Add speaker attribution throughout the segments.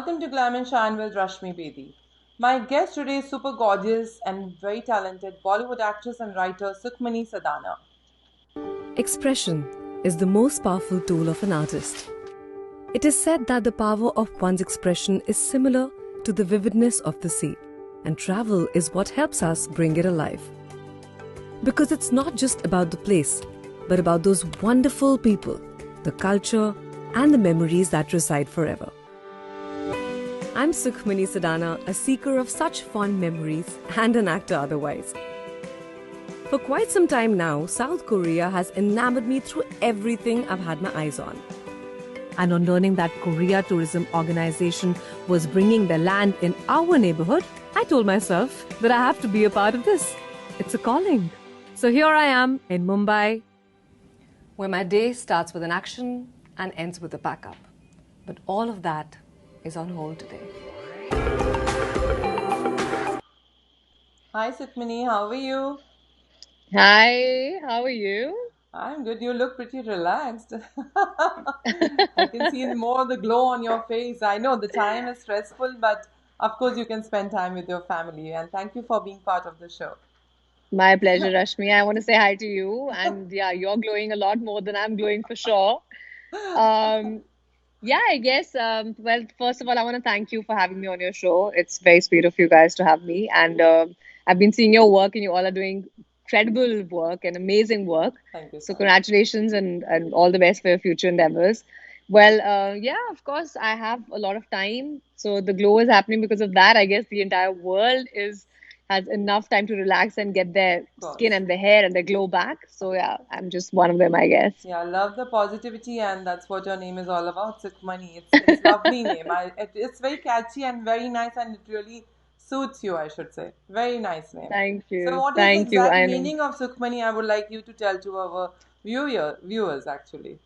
Speaker 1: Welcome to Glam and Shine with Rashmi Bedi. My guest today is super gorgeous and very talented Bollywood actress and writer Sukhmani Sadana.
Speaker 2: Expression is the most powerful tool of an artist. It is said that the power of one's expression is similar to the vividness of the sea, and travel is what helps us bring it alive. Because it's not just about the place, but about those wonderful people, the culture, and the memories that reside forever. I'm Sukhmani Sadana, a seeker of such fond memories and an actor otherwise. For quite some time now, South Korea has enamored me through everything I've had my eyes on. And on learning that Korea Tourism Organization was bringing their land in our neighborhood, I told myself that I have to be a part of this. It's a calling. So here I am in Mumbai, where my day starts with an action and ends with a pack-up. But all of that is on hold today.
Speaker 1: Hi Sukhmani, how are you?
Speaker 3: Hi, how are you?
Speaker 1: I'm good. You look pretty relaxed. I can see more of the glow on your face. I know the time is stressful, but of course you can spend time with your family. And thank you for being part of the show.
Speaker 3: My pleasure, Rashmi. I want to say hi to you. And yeah, you're glowing a lot more than I'm glowing for sure. Um, yeah, I guess. Well, first of all, I want to thank you for having me on your show. It's very sweet of you guys to have me. And I've been seeing your work, and you all are doing incredible work and amazing work.
Speaker 1: Thank you
Speaker 3: So,
Speaker 1: so much.
Speaker 3: congratulations and all the best for your future endeavors. Well, yeah, of course, I have a lot of time. So, the glow is happening because of that. I guess the entire world is has enough time to relax and get their
Speaker 1: Of
Speaker 3: skin
Speaker 1: course.
Speaker 3: and their hair and their glow back. So, yeah, I'm just one of them, I guess.
Speaker 1: Yeah, I love the positivity, and that's what your name is all about, Sukhmani. It's lovely name. It's very catchy and very nice, and it really suits you, I should say. Very nice name.
Speaker 3: Thank
Speaker 1: So,
Speaker 3: you.
Speaker 1: what is the
Speaker 3: Thank you.
Speaker 1: exact
Speaker 3: I know.
Speaker 1: meaning of Sukhmani? I would like you to tell to our viewers actually.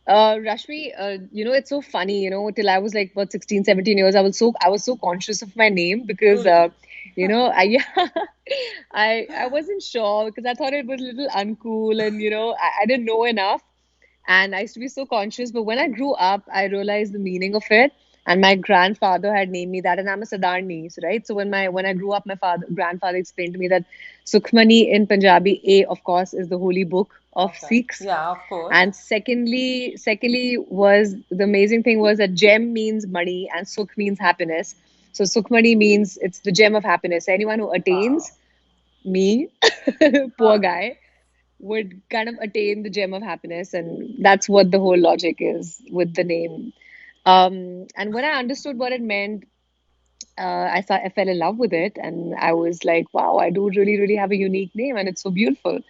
Speaker 3: Rashmi, it's so funny, till I was like about 16, 17 years, I was so conscious of my name because
Speaker 1: Truly.
Speaker 3: I yeah, I wasn't sure because I thought it was a little uncool and I didn't know enough. And I used to be so conscious. But when I grew up, I realized the meaning of it. And my grandfather had named me that, and I'm a Sadarni, right? So when I grew up, my grandfather explained to me that Sukhmani in Punjabi, A, of course, is the holy book of
Speaker 1: Okay.
Speaker 3: Sikhs.
Speaker 1: Yeah, of course.
Speaker 3: And secondly was the amazing thing was that gem means money and Sukh means happiness. So Sukhmani means it's the gem of happiness. Anyone who
Speaker 1: Wow.
Speaker 3: attains me, poor
Speaker 1: Huh.
Speaker 3: guy, would kind of attain the gem of happiness, and that's what the whole logic is with the name. And when I understood what it meant, I fell in love with it, and I was like, wow, I do really, really have a unique name, and it's so beautiful.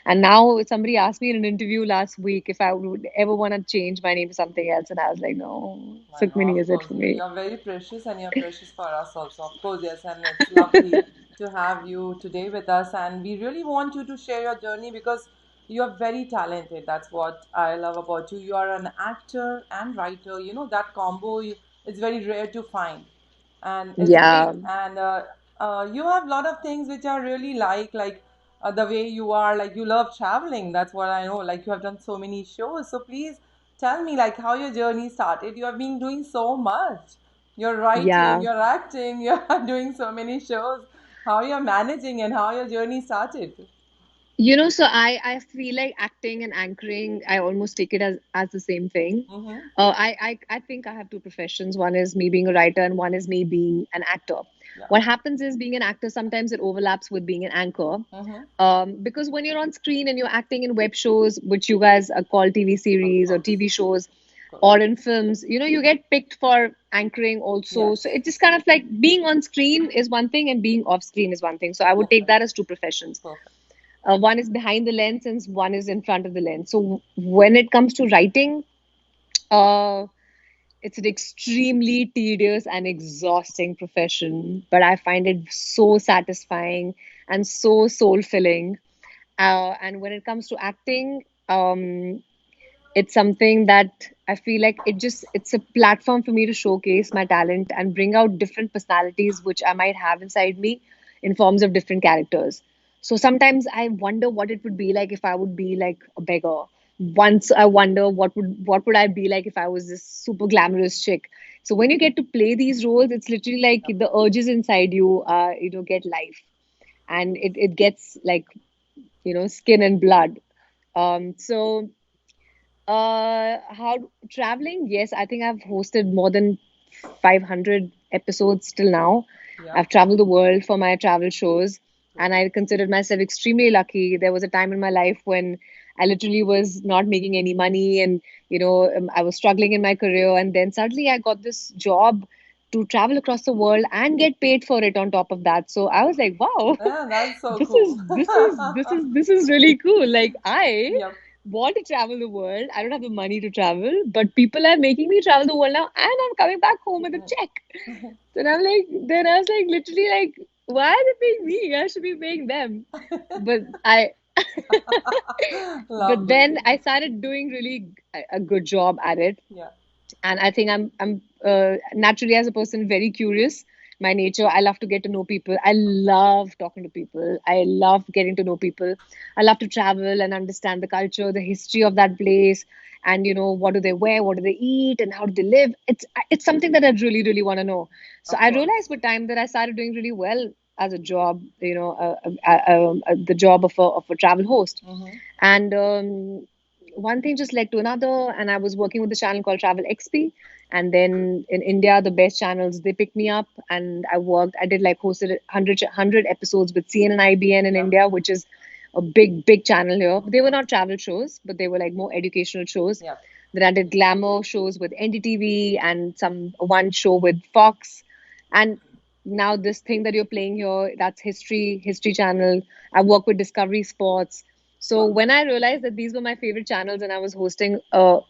Speaker 3: And now somebody asked me in an interview last week if I would ever want to change my name to something else, and I was like, no,
Speaker 1: I know,
Speaker 3: Sukhmani
Speaker 1: of
Speaker 3: is it
Speaker 1: course.
Speaker 3: for me.
Speaker 1: You're very precious and you're precious for us also. Of course, yes. And it's lovely to have you today with us. And we really want you to share your journey because you're very talented. That's what I love about you. You are an actor and writer. You know, that combo it's very rare to find. And it's
Speaker 3: Yeah,
Speaker 1: great. And you have a lot of things which I really like the way you are, like you love traveling. That's what I know. Like you have done so many shows. So please tell me like how your journey started. You have been doing so much. You're writing,
Speaker 3: yeah.
Speaker 1: you're acting, you're doing so many shows. How you're managing and how your journey started.
Speaker 3: So I feel like acting and anchoring, I almost take it as the same thing.
Speaker 1: Mm-hmm.
Speaker 3: I think I have two professions. One is me being a writer, and one is me being an actor.
Speaker 1: Yeah.
Speaker 3: What happens is being an actor sometimes it overlaps with being an anchor.
Speaker 1: Mm-hmm.
Speaker 3: Because when you're on screen and you're acting in web shows, which you guys are called TV
Speaker 1: Of
Speaker 3: series or
Speaker 1: course.
Speaker 3: TV shows,
Speaker 1: Of course.
Speaker 3: or in films, you get picked for anchoring also. So
Speaker 1: Yes.
Speaker 3: it's just kind of like being on screen is one thing and being off screen is one thing. So I would take
Speaker 1: Perfect.
Speaker 3: that as two professions.
Speaker 1: Perfect.
Speaker 3: One is behind the lens and one is in front of the lens. So when it comes to writing, uh, it's an extremely tedious and exhausting profession, but I find it so satisfying and so soul filling. And when it comes to acting, it's something that I feel like it's a platform for me to showcase my talent and bring out different personalities which I might have inside me in forms of different characters. So sometimes I wonder what it would be like if I would be like a beggar. Once I wonder what would I be like if I was this super glamorous chick. So when you get to play these roles, it's literally like the urges inside you, get life, and it gets like, skin and blood. So how traveling? Yes, I think I've hosted more than 500 episodes till now.
Speaker 1: Yeah.
Speaker 3: I've traveled the world for my travel shows, and I considered myself extremely lucky. There was a time in my life when I literally was not making any money, and I was struggling in my career, and then suddenly I got this job to travel across the world and get paid for it on top of that. So I was like, wow,
Speaker 1: Yeah, that's so
Speaker 3: this
Speaker 1: cool.
Speaker 3: is this is this is this is really cool. Like, I
Speaker 1: Yep.
Speaker 3: want to travel the world. I don't have the money to travel, but people are making me travel the world now, and I'm coming back home with a check. Then I was like, literally, like, why are they paying me? I should be paying them. But but
Speaker 1: Lovely.
Speaker 3: then I started doing really a good job at it,
Speaker 1: Yeah.
Speaker 3: and I think I'm naturally, as a person, very curious. My nature, I love to get to know people. I love talking to people. I love getting to know people. I love to travel and understand the culture, the history of that place, and what do they wear, what do they eat, and how do they live. It's something that I really really want to know. So
Speaker 1: Of
Speaker 3: I
Speaker 1: course.
Speaker 3: realized with time that I started doing really well as a job. The job of a travel host,
Speaker 1: Mm-hmm.
Speaker 3: and one thing just led to another, and I was working with a channel called Travel XP. And then in India, the best channels, they picked me up, and I did like hosted 100 episodes with CNN IBN in
Speaker 1: Yep.
Speaker 3: India, which is a big, big channel here. They were not travel shows, but they were like more educational shows.
Speaker 1: Yep.
Speaker 3: Then I did glamour shows with NDTV and some one show with Fox. And now this thing that you're playing here, that's History Channel. I work with Discovery Sports. So
Speaker 1: Wow.
Speaker 3: when I realized that these were my favorite channels and I was hosting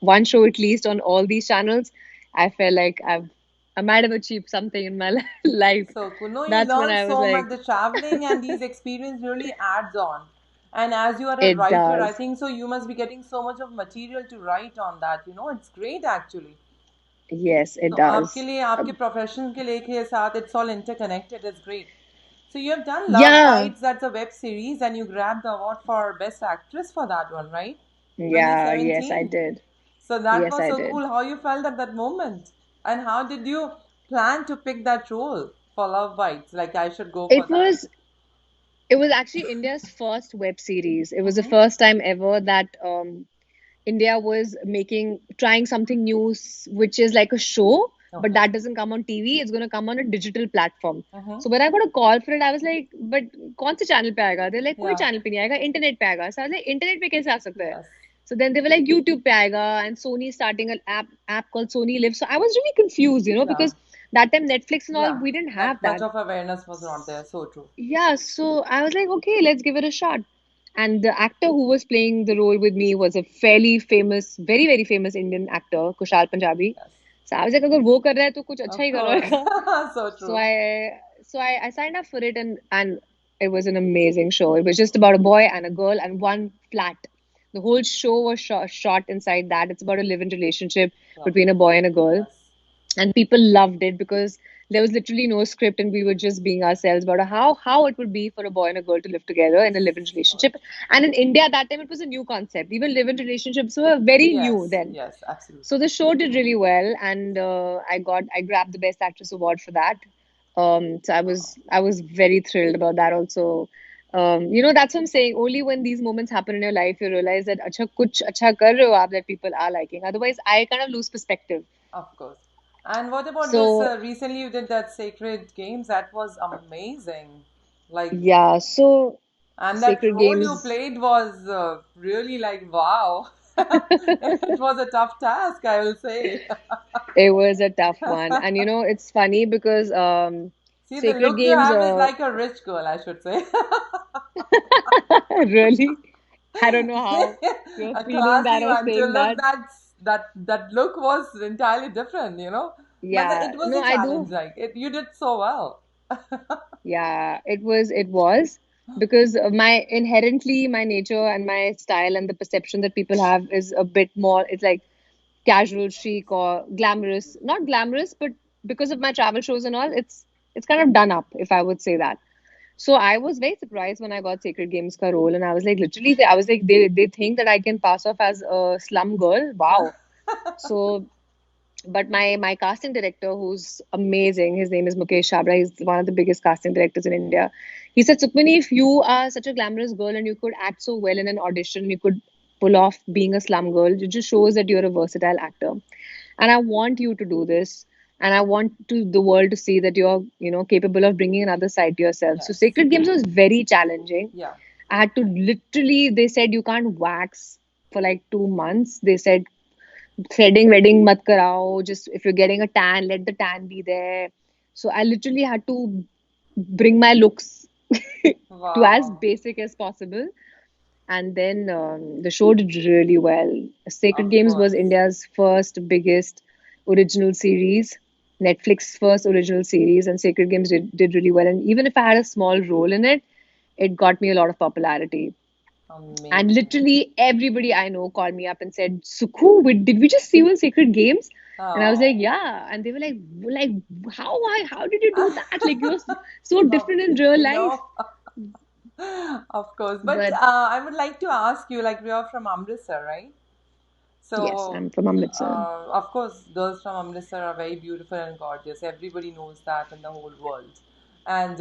Speaker 3: one show at least on all these channels, I felt like I might have achieved something in my life.
Speaker 1: So cool. No, you
Speaker 3: That's when
Speaker 1: learn
Speaker 3: I was
Speaker 1: so
Speaker 3: like,
Speaker 1: much. The traveling and these experience really adds on. And as you are a
Speaker 3: it
Speaker 1: writer, I
Speaker 3: does.
Speaker 1: think so you must be getting so much of material to write on that. It's great actually.
Speaker 3: Yes, it
Speaker 1: तो आपके
Speaker 3: does.
Speaker 1: लिए आपके profession के लिए के साथ it's all interconnected. It's great. So you have done Love
Speaker 3: Yeah,
Speaker 1: Bites. That's a web series, and you grabbed the award for Best Actress for that one, right?
Speaker 3: yeah, yes, I
Speaker 1: 2017.
Speaker 3: did.
Speaker 1: So that
Speaker 3: Yes,
Speaker 1: was
Speaker 3: I
Speaker 1: so
Speaker 3: did.
Speaker 1: cool. How you felt at that moment, and how did you plan to pick that role for Love Bites? Like I should go for
Speaker 3: It
Speaker 1: that.
Speaker 3: was it was actually India's first web series. It was the
Speaker 1: Mm-hmm.
Speaker 3: first time ever that India was trying something new, which is like a show, but
Speaker 1: Okay.
Speaker 3: that doesn't come on TV. It's going to come on a digital platform.
Speaker 1: Mm-hmm.
Speaker 3: So when I got a call for it, I was like, but कौन से channel पे आएगा? They're like, कोई
Speaker 1: Yeah.
Speaker 3: channel पे नहीं आएगा, internet पे आएगा. So I was like, internet पे कैसे आ सकता है?
Speaker 1: Yes.
Speaker 3: So then they were like, YouTube पे आएगा, and Sony is starting an app called Sony Live. So I was really confused,
Speaker 1: Yeah.
Speaker 3: because that time Netflix and all,
Speaker 1: Yeah.
Speaker 3: we didn't have
Speaker 1: That much
Speaker 3: that.
Speaker 1: of awareness was not there. So true.
Speaker 3: Yeah, so I was like, okay, let's give it a shot. And the actor who was playing the role with me was a fairly famous, very, very famous Indian actor, Kushal Punjabi.
Speaker 1: Yes.
Speaker 3: So I was like, अगर वो कर रहा है तो कुछ अच्छा
Speaker 1: Of
Speaker 3: ही कर
Speaker 1: course.
Speaker 3: होगा.
Speaker 1: So
Speaker 3: So
Speaker 1: true.
Speaker 3: I signed up for it, and it was an amazing show. It was just about a boy and a girl and one flat. The whole show was shot inside that. It's about a live-in relationship between a
Speaker 1: Lovely.
Speaker 3: boy and a girl,
Speaker 1: Yes.
Speaker 3: and people loved it because there was literally no script, and we were just being ourselves about how it would be for a boy and a girl to live together in a live-in relationship. And in India at that time, it was a new concept. Even live-in relationships were very new
Speaker 1: Yes.
Speaker 3: then.
Speaker 1: Yes. Absolutely.
Speaker 3: So the show did really well, and I grabbed the best actress award for that. So
Speaker 1: Wow.
Speaker 3: I was very thrilled about that also. That's what I'm saying. Only when these moments happen in your life, you realize that अच्छा कुछ अच्छा कर रहे हो आप, that people are liking. Otherwise, I kind of lose perspective.
Speaker 1: Of course. And what about this?
Speaker 3: So
Speaker 1: Recently, you did that Sacred Games. That was amazing. Like,
Speaker 3: yeah, so
Speaker 1: and that
Speaker 3: Sacred
Speaker 1: role you
Speaker 3: Games,
Speaker 1: played was really like wow. It was a tough task, I will say.
Speaker 3: it was a tough one. And it's funny because
Speaker 1: See, the
Speaker 3: Sacred
Speaker 1: look you
Speaker 3: Games
Speaker 1: have is like a rich girl, I should say.
Speaker 3: really, I don't know how you're
Speaker 1: A
Speaker 3: feeling that
Speaker 1: classy
Speaker 3: or
Speaker 1: one. To
Speaker 3: saying
Speaker 1: look
Speaker 3: that.
Speaker 1: that look was entirely different. But
Speaker 3: Yeah,
Speaker 1: it was
Speaker 3: no,
Speaker 1: a
Speaker 3: I
Speaker 1: challenge.
Speaker 3: do.
Speaker 1: Like you did so well.
Speaker 3: Yeah, it was because of my nature and my style and the perception that people have is a bit more, it's like casual chic or glamorous. Not glamorous, but because of my travel shows and all, it's kind of done up, if I would say that. So I was very surprised when I got Sacred Games ka role, and I was like, literally, I was like, they think that I can pass off as a slum girl. Wow. So But my casting director, who's amazing, his name is Mukesh Chabra. He's one of the biggest casting directors in India. He said, Sukmani, if you are such a glamorous girl and you could act so well in an audition, you could pull off being a slum girl. It just shows that you're a versatile actor, and I want you to do this. And I want to the world to see that you're, capable of bringing another side to yourself. So
Speaker 1: Yes.
Speaker 3: Sacred Games was very challenging.
Speaker 1: Yeah.
Speaker 3: I had to literally, they said you can't wax for like 2 months. They said threading wedding mat karao. Just if you're getting a tan, let the tan be there. So I literally had to bring my looks to as
Speaker 1: Wow.
Speaker 3: basic as possible. And then the show did really well. Sacred
Speaker 1: Of
Speaker 3: Games was
Speaker 1: course.
Speaker 3: India's first biggest original series, Netflix first original series, and Sacred Games did really well. And even if I had a small role in it, it got me a lot of popularity. And
Speaker 1: Amazing.
Speaker 3: literally everybody I know called me up and said, Sukhu, did we just see you in Sacred Games? And I was like,
Speaker 1: Oh.
Speaker 3: yeah. And they were like, how did you do that? Like, you're so different in real
Speaker 1: Obviously,
Speaker 3: life.
Speaker 1: no. Of course. But
Speaker 3: But
Speaker 1: I would like to ask you, like, we are from Amritsar, right?
Speaker 3: yes,
Speaker 1: So,
Speaker 3: I'm from Amritsar.
Speaker 1: of course, girls from Amritsar are very beautiful and gorgeous. Everybody knows that in the whole world. And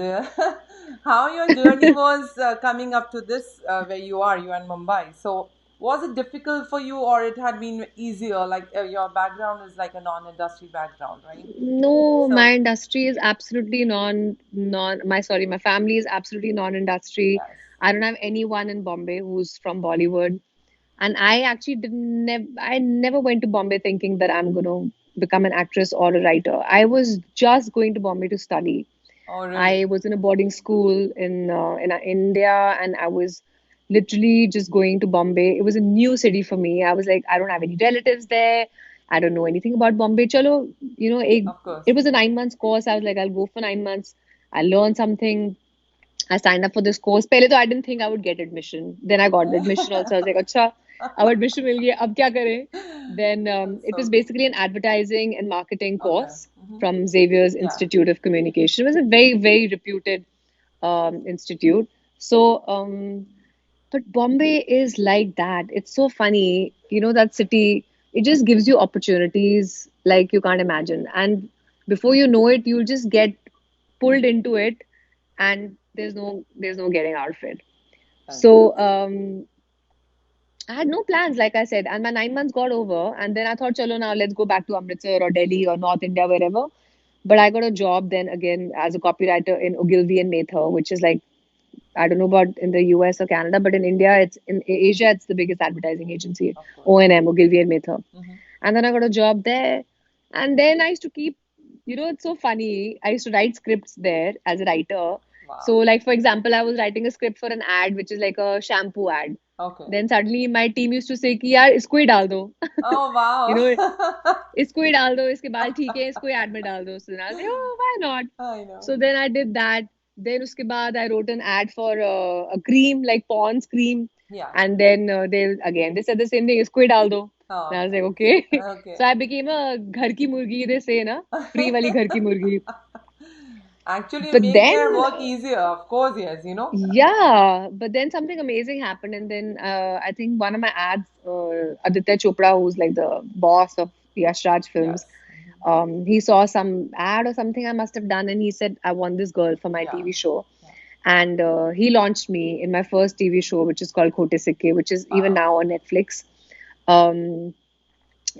Speaker 1: how your journey was coming up to this, where you are, you are in Mumbai. So, was it difficult for you, or it had been easier? Like your background is like a non-industry background, right?
Speaker 3: No, my
Speaker 1: So,
Speaker 3: industry is absolutely my family is absolutely non-industry.
Speaker 1: yes.
Speaker 3: I don't have anyone in Bombay who's from Bollywood. And I actually I never went to Bombay thinking that I'm going to become an actress or a writer. I was just going to Bombay to study.
Speaker 1: Oh, really?
Speaker 3: I was in a boarding school in India, and I was literally just going to Bombay. It was a new city for me. I was like, I don't have any relatives there. I don't know anything about Bombay. Chalo,
Speaker 1: Of
Speaker 3: it
Speaker 1: course.
Speaker 3: was a 9 months course. I was like, I'll go for 9 months. I'll learn something. I signed up for this course. पहले तो I didn't think I would get admission. Then I got the admission also. I was like, अच्छा, अब admission मिल गया, अब क्या करें? Then
Speaker 1: That's
Speaker 3: it
Speaker 1: so
Speaker 3: was
Speaker 1: good.
Speaker 3: basically an advertising and marketing
Speaker 1: Okay.
Speaker 3: course from Xavier's
Speaker 1: Yeah.
Speaker 3: Institute of Communication. It was a very, very reputed institute. So, but Bombay is like that. It's so funny. That city, it just gives you opportunities like you can't imagine. And before you know it, you'll just get pulled into it, and there's no getting out of it. So
Speaker 1: Fantastic.
Speaker 3: I had no plans, like I said, and my 9 months got over, and then I thought, chalo, now let's go back to Amritsar or Delhi or North India, wherever. But I got a job then again as a copywriter in Ogilvy and Mather, which is like, I don't know about in the US or Canada, but in India, it's in Asia, it's the biggest advertising agency,
Speaker 1: Of course.
Speaker 3: O&M, Ogilvy and Mather.
Speaker 1: Hmm.
Speaker 3: And then I got a job there. And then I used to keep, it's so funny. I used to write scripts there as a writer. So,
Speaker 1: Wow.
Speaker 3: like, for example, I was writing a script for an ad, which is like a shampoo ad.
Speaker 1: Okay.
Speaker 3: Then suddenly my team used to say कि यार इसको ही डाल दो.
Speaker 1: Oh,
Speaker 3: you know
Speaker 1: wow.
Speaker 3: इसको ही डाल दो, इसके बाल ठीक है, इसको ही ad में डाल दो. So then I was like, oh, why not?
Speaker 1: I know.
Speaker 3: So then I did that. Then उसके बाद I wrote an ad for a cream, like Pond's cream.
Speaker 1: Yeah.
Speaker 3: And then they said the same thing, इसको ही डाल दो. And
Speaker 1: Oh,
Speaker 3: I was like,
Speaker 1: nice.
Speaker 3: okay.
Speaker 1: Okay.
Speaker 3: So I became a घर की मुर्गी, they say ना, free वाली घर की मुर्गी.
Speaker 1: Actually, you
Speaker 3: But
Speaker 1: make
Speaker 3: then,
Speaker 1: their work easier. Of course, yes.
Speaker 3: yeah, but then something amazing happened. And then I think one of my ads, Aditya Chopra, who's like the boss of Yash Raj Films,
Speaker 1: Yes.
Speaker 3: he saw some ad or something I must have done, and he said, I want this girl for my
Speaker 1: Yeah.
Speaker 3: TV show.
Speaker 1: Yeah.
Speaker 3: And he launched me in my first TV show, which is called Khote Sikke, which is even
Speaker 1: Wow.
Speaker 3: now on Netflix. Um,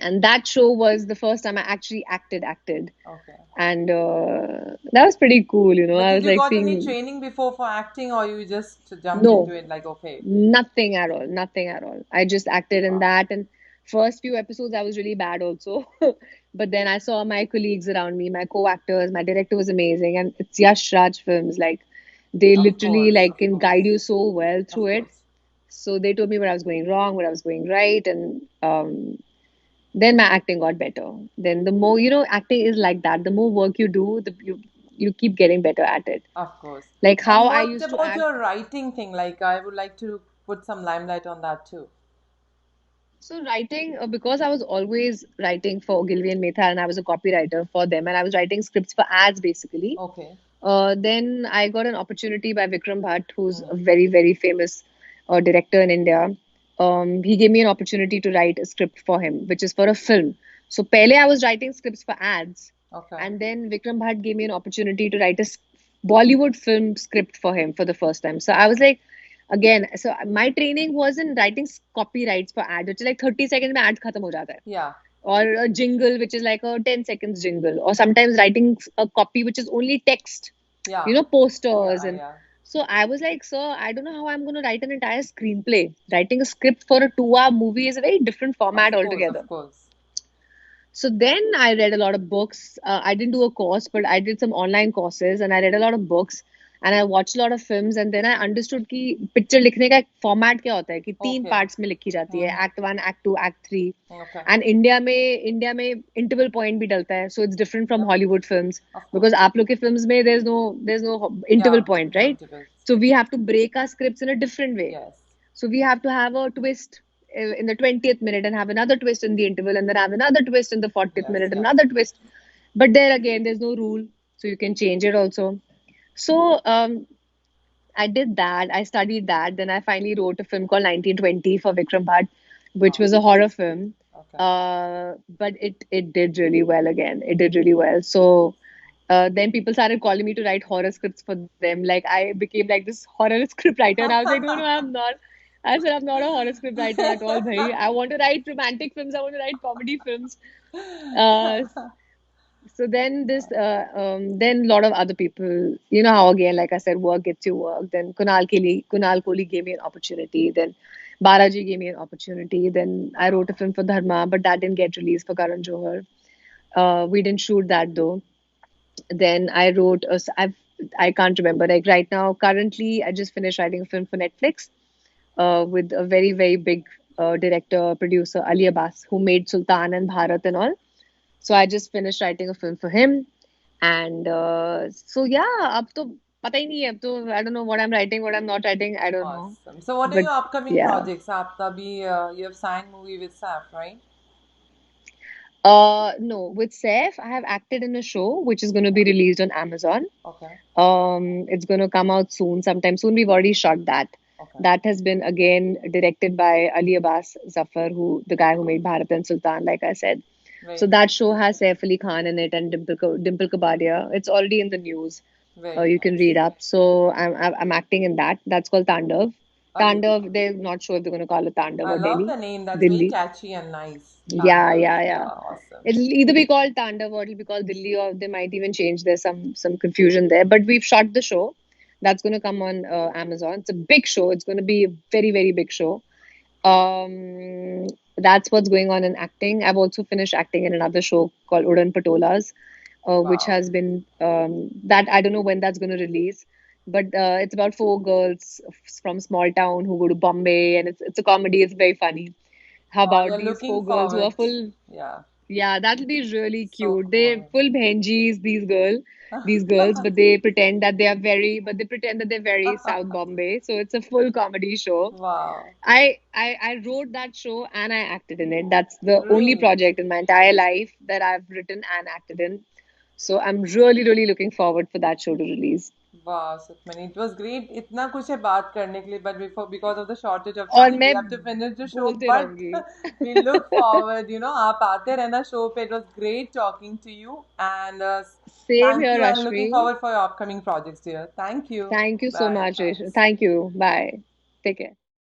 Speaker 3: and that show was the first time I actually acted.
Speaker 1: Okay.
Speaker 3: And that was pretty cool,
Speaker 1: But
Speaker 3: I
Speaker 1: did
Speaker 3: was
Speaker 1: you
Speaker 3: like
Speaker 1: got any
Speaker 3: seeing,
Speaker 1: training before for acting, or you just jumped into
Speaker 3: no,
Speaker 1: it like, okay,
Speaker 3: nothing at all, nothing at all. I just acted in
Speaker 1: wow.
Speaker 3: that. And first few episodes, I was really bad also. But then I saw my colleagues around me, my co-actors, my director was amazing. And it's Yash Raj Films. Like, they
Speaker 1: Of
Speaker 3: literally
Speaker 1: course,
Speaker 3: like
Speaker 1: of
Speaker 3: can
Speaker 1: course,
Speaker 3: guide you so well through
Speaker 1: of
Speaker 3: it.
Speaker 1: course.
Speaker 3: So they told me what I was going wrong, what I was going right. And then my acting got better. Then the more, acting is like that. The more work you do, you keep getting better at it.
Speaker 1: Of course.
Speaker 3: Like
Speaker 1: And
Speaker 3: how I
Speaker 1: what
Speaker 3: used to
Speaker 1: about
Speaker 3: act.
Speaker 1: your writing thing? Like, I would like to put some limelight on that too.
Speaker 3: So writing, because I was always writing for Ogilvy and Mehta, and I was a copywriter for them, and I was writing scripts for ads basically.
Speaker 1: Okay.
Speaker 3: Then I got an opportunity by Vikram Bhatt, who's a
Speaker 1: Hmm.
Speaker 3: very, very famous director in India. He gave me an opportunity to write a script for him, which is for a film. So pehle I was writing scripts for ads,
Speaker 1: Okay.
Speaker 3: and then Vikram Bhatt gave me an opportunity to write a Bollywood film script for him for the first time. So I was like, again, so my training was in writing copyrights for ads, which is like 30 seconds में ad खत्म हो जाता है.
Speaker 1: Yeah.
Speaker 3: Or a jingle, which is like a 10 seconds jingle, or sometimes writing a copy which is only text,
Speaker 1: Yeah.
Speaker 3: posters.
Speaker 1: Yeah.
Speaker 3: And
Speaker 1: Yeah.
Speaker 3: so I was like, sir, I don't know how I'm going to write an entire screenplay. Writing a script for a 2-hour movie is a very different format
Speaker 1: Of course.
Speaker 3: altogether.
Speaker 1: Of course.
Speaker 3: So then I read a lot of books. I didn't do a course, but I did some online courses, and I read a lot of books, and I watched a lot of films, and then I understood कि picture लिखने का एक format क्या होता है, कि 3
Speaker 1: Okay.
Speaker 3: Parts में लिखी जाती है,
Speaker 1: Mm-hmm.
Speaker 3: Act 1, Act 2, Act 3.
Speaker 1: Okay.
Speaker 3: And India में इंटरवल पॉइंट भी डलता है, so it's different from
Speaker 1: Yeah.
Speaker 3: Hollywood films,
Speaker 1: Of
Speaker 3: because
Speaker 1: course.
Speaker 3: आप लोग के films में there's no interval
Speaker 1: Yeah.
Speaker 3: point,
Speaker 1: No
Speaker 3: right?
Speaker 1: intervals.
Speaker 3: So we have to break our scripts in a different way.
Speaker 1: Yes.
Speaker 3: So we have to have a twist in the 20th minute, and have another twist in the interval, and then have another twist in the 40th
Speaker 1: Yes.
Speaker 3: minute,
Speaker 1: Yes.
Speaker 3: another twist. But there again, there's no rule, so you can change it also. So I did that. I studied that. Then I finally wrote a film called 1920 for Vikram Bhatt, which
Speaker 1: Wow.
Speaker 3: was a horror film.
Speaker 1: Okay.
Speaker 3: But it did really well again. It did really well. So then people started calling me to write horror scripts for them. Like I became like this horror script writer, and I was like, no, I'm not. I said I'm not a horror script writer at all, bhai. I want to write romantic films. I want to write comedy films. Uh, so then then a lot of other people, how again, like I said, work gets you work. Then Kunal Kohli gave me an opportunity. Then Balaji gave me an opportunity. Then I wrote a film for Dharma, but that didn't get released for Karan Johar. We didn't shoot that though. Then I wrote I can't remember. Like right now, currently, I just finished writing a film for Netflix with a very, very big director, producer, Ali Abbas, who made Sultan and Bharat and all. So I just finished writing a film for him. And so yeah, अब तो पता ही नहीं है. अब तो I don't know what I'm writing, what I'm not writing. I don't know.
Speaker 1: Awesome. So, what are
Speaker 3: But
Speaker 1: your upcoming
Speaker 3: yeah.
Speaker 1: projects? आपका भी you have signed movie with SAF, right?
Speaker 3: No, with Saif, I have acted in a show which is going to be released on Amazon.
Speaker 1: Okay.
Speaker 3: It's going to come out soon, sometime soon. We've already shot that.
Speaker 1: Okay.
Speaker 3: That has been again directed by Ali Abbas Zafar, the guy who made Bharat and Sultan, like I said.
Speaker 1: Very
Speaker 3: So that
Speaker 1: nice.
Speaker 3: show has Saif Ali Khan in it and Dimple Kabadia. It's already in the news.
Speaker 1: Very
Speaker 3: You can
Speaker 1: nice.
Speaker 3: read up. So I'm acting in that. That's called Tandav.
Speaker 1: Arey,
Speaker 3: Tandav, they're not sure if they're going to call it Tandav
Speaker 1: I
Speaker 3: or
Speaker 1: love
Speaker 3: Delhi.
Speaker 1: the name. That's very
Speaker 3: Delhi.
Speaker 1: catchy and nice.
Speaker 3: Yeah,
Speaker 1: Tandav.
Speaker 3: yeah,
Speaker 1: Yeah,
Speaker 3: yeah.
Speaker 1: awesome.
Speaker 3: It'll either be called Tandav or it'll be called Delhi, or they might even change. There's some confusion there. But we've shot the show. That's going to come on Amazon. It's a big show. It's going to be a very, very big show. That's what's going on in acting. I've also finished acting in another show called Udan Patolas, which
Speaker 1: Wow.
Speaker 3: has been that I don't know when that's going to release, but it's about 4 girls from small town who go to Bombay, and it's a comedy. It's very funny. How
Speaker 1: Wow,
Speaker 3: about
Speaker 1: you're
Speaker 3: these
Speaker 1: looking
Speaker 3: 4 girls who are
Speaker 1: forward.
Speaker 3: full?
Speaker 1: Yeah.
Speaker 3: Yeah, that'll be really
Speaker 1: So
Speaker 3: cute. They're
Speaker 1: cool.
Speaker 3: full bhenjis, these girls, but they pretend that they're very South Bombay. So it's a full comedy show.
Speaker 1: Wow.
Speaker 3: I wrote that show and I acted in it. That's the only
Speaker 1: Great.
Speaker 3: project in my entire life that I've written and acted in. So I'm really, really looking forward for that show to release.
Speaker 1: Wow, Sukhmani, it was great. इतना कुछ है बात करने के लिए, but because of the shortage of
Speaker 3: और
Speaker 1: time, we
Speaker 3: मैं
Speaker 1: have to finish the show.
Speaker 3: बोलते
Speaker 1: But
Speaker 3: रहूंगी.
Speaker 1: we look forward, आप आते रहना show पे. It was great talking to you, and
Speaker 3: Same
Speaker 1: thank
Speaker 3: here,
Speaker 1: you. I'm looking
Speaker 3: Rashmi.
Speaker 1: forward for your upcoming projects, dear. Thank you.
Speaker 3: Thank you so
Speaker 1: Bye.
Speaker 3: much, Rachel.
Speaker 1: Thanks.
Speaker 3: Thank you. Bye. Take care.